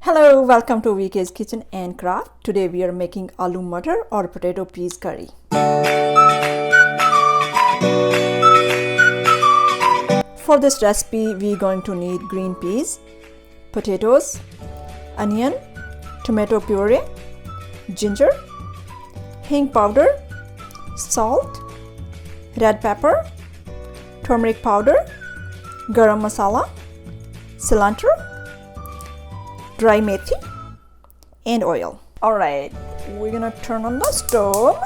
Hello, welcome to VK's Kitchen and Craft. Today we are making aloo mutter or potato peas curry. For this recipe, we are going to need green peas, potatoes, onion, tomato puree, ginger, Heeng powder, salt, red pepper, turmeric powder, Garm Masala, cilantro, dry methi, and oil. Alright, we're gonna turn on the stove.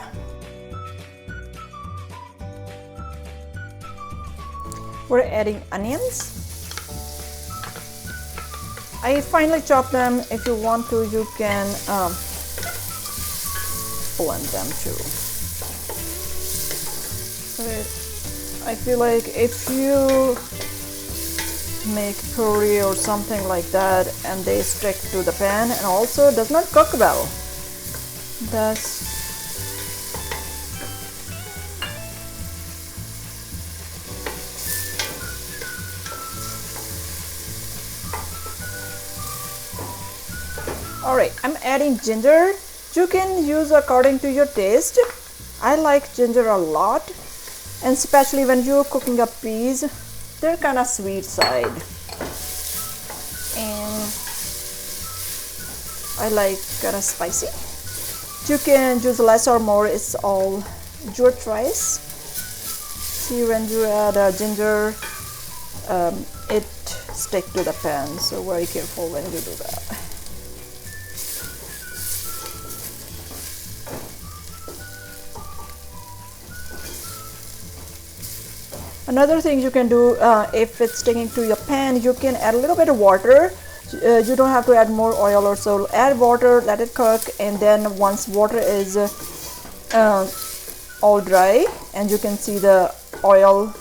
We're adding onions. I finely chop them. If you want to, you can blend them too. I feel like if you make puree or something like that and they stick to the pan and also does not cook well, that's alright. I'm adding ginger. You can use according to your taste. I like ginger a lot, and especially when you're cooking up peas, they're kind of sweet side, and I like kind of spicy. You can use less or more, it's all your choice. See, when you add ginger, it stick to the pan, so very careful when you do that. Another thing you can do, if it's sticking to your pan, you can add a little bit of water. You don't have to add more oil or so. Add water, let it cook, and then once water is all dry and you can see the oil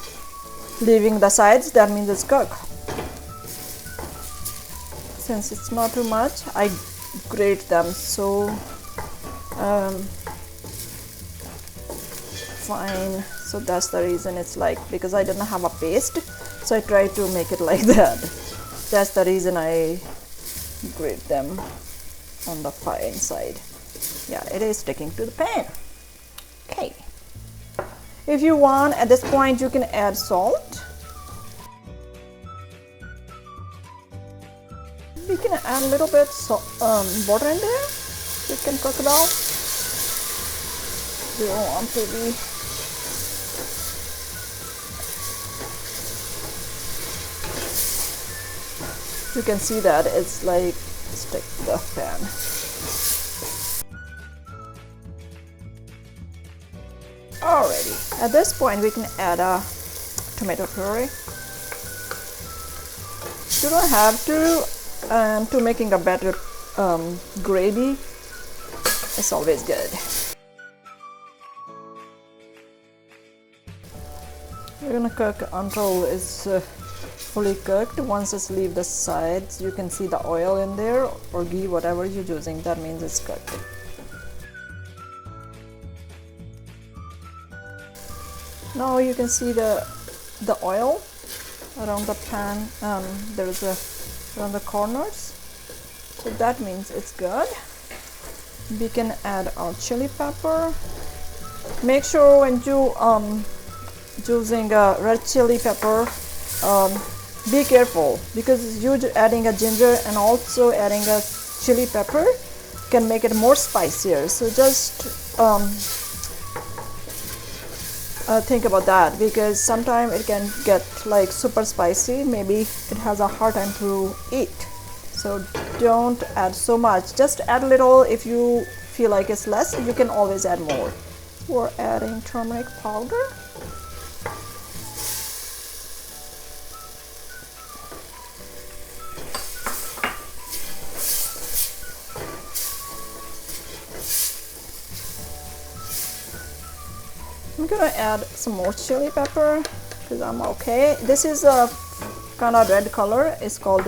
leaving the sides, that means it's cooked. Since it's not too much, I grate them so fine. So that's the reason it's like, because I didn't have a paste, so I tried to make it like that. That's the reason I grate them on the fine side. Yeah, it is sticking to the pan. Okay. If you want, at this point, you can add salt. You can add a little bit water in there. You can cook it all. You don't want to be. You can see that it's like stick to the pan. Alrighty, at this point we can add a tomato puree. You don't have to making a better gravy. It's always good. We're gonna cook until it's fully cooked. Once it's leave the sides, you can see the oil in there, or ghee, whatever you're using, that means it's cooked. Now you can see the oil around the pan. There's around the corners, so that means it's good. We can add our chili pepper. Make sure when you using red chili pepper, be careful, because you adding a ginger and also adding a chili pepper can make it more spicier. So just think about that, because sometimes it can get like super spicy. Maybe it has a hard time to eat. So don't add so much. Just add a little. If you feel like it's less, you can always add more. We're adding turmeric powder. I'm gonna add some more chili pepper because I'm okay. This is a kind of red color. It's called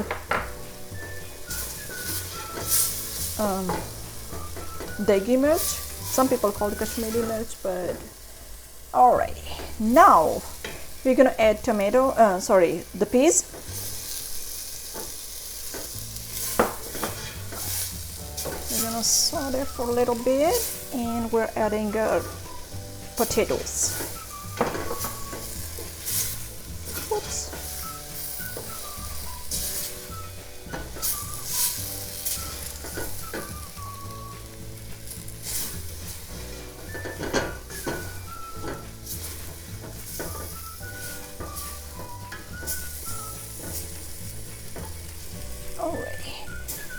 Degi Mirch. Some people call it Kashmiri Mirch, but alrighty. Now we're gonna add the peas. gonna saute for a little bit, and we're adding potatoes. Whoops.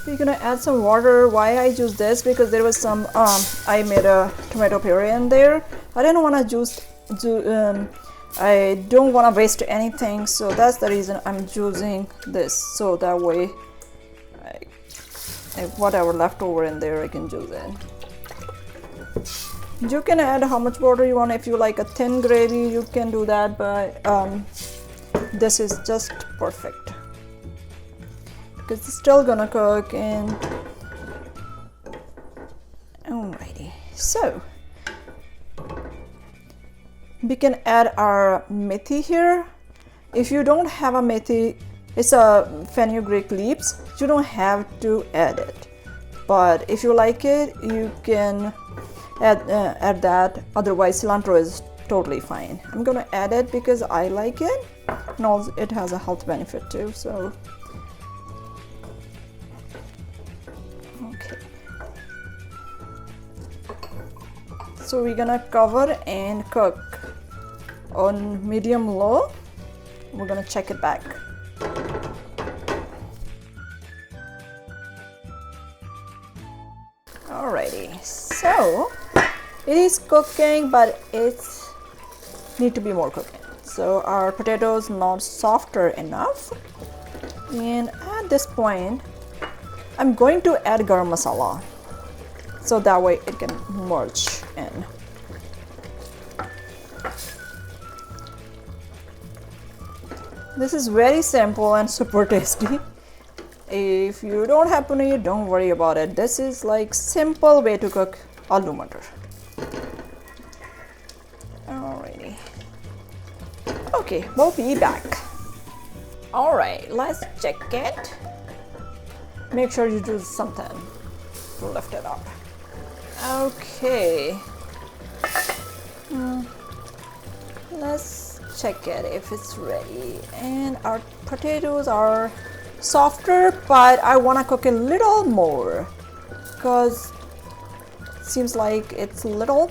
We're gonna add some water. Why I use this? Because there was some I made a tomato puree in there. I didn't want to I don't want to waste anything, so that's the reason I'm using this, so that way whatever left over in there I can use it. You can add how much water you want. If you like a thin gravy, you can do that, but this is just perfect because it's still gonna cook. And alrighty, so we can add our methi here. If you don't have a methi, it's a fenugreek leaves, you don't have to add it, but if you like it, you can add that. Otherwise, cilantro is totally fine. I'm gonna add it because I like it, and also it has a health benefit too. So okay, so we're gonna cover and cook on medium low. We're gonna check it back. Alrighty, so it is cooking, but it's need to be more cooking. So our potatoes not softer enough, and at this point I'm going to add garam masala, so that way it can merge in. This is very simple and super tasty. If you don't have paneer, don't worry about it. This is like simple way to cook aloo mutter. Alrighty. Okay, we'll be back. Alright, let's check it. Make sure you do something to lift it up. Okay. Let's check it if it's ready. And our potatoes are softer, but I want to cook a little more because it seems like it's a little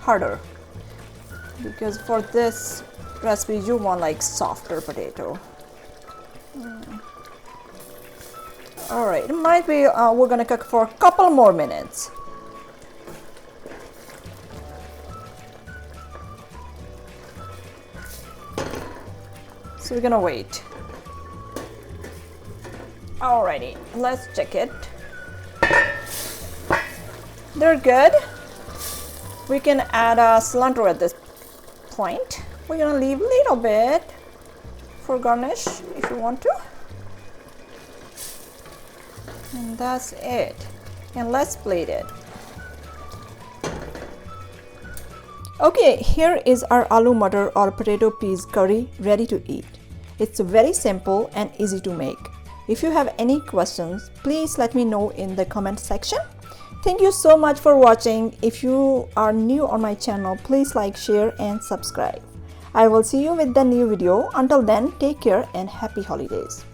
harder, because for this recipe you want like softer potato. All right, it might be we're gonna cook for a couple more minutes. So we're gonna wait. Alrighty, let's check it. They're good. We can add cilantro at this point. We're gonna leave a little bit for garnish if you want to. And that's it. And let's plate it. Okay, here is our aloo mutter or potato peas curry ready to eat. It's very simple and easy to make. If you have any questions, please let me know in the comment section. Thank you so much for watching. If you are new on my channel, please like, share and subscribe. I will see you with the new video. Until then, take care and happy holidays.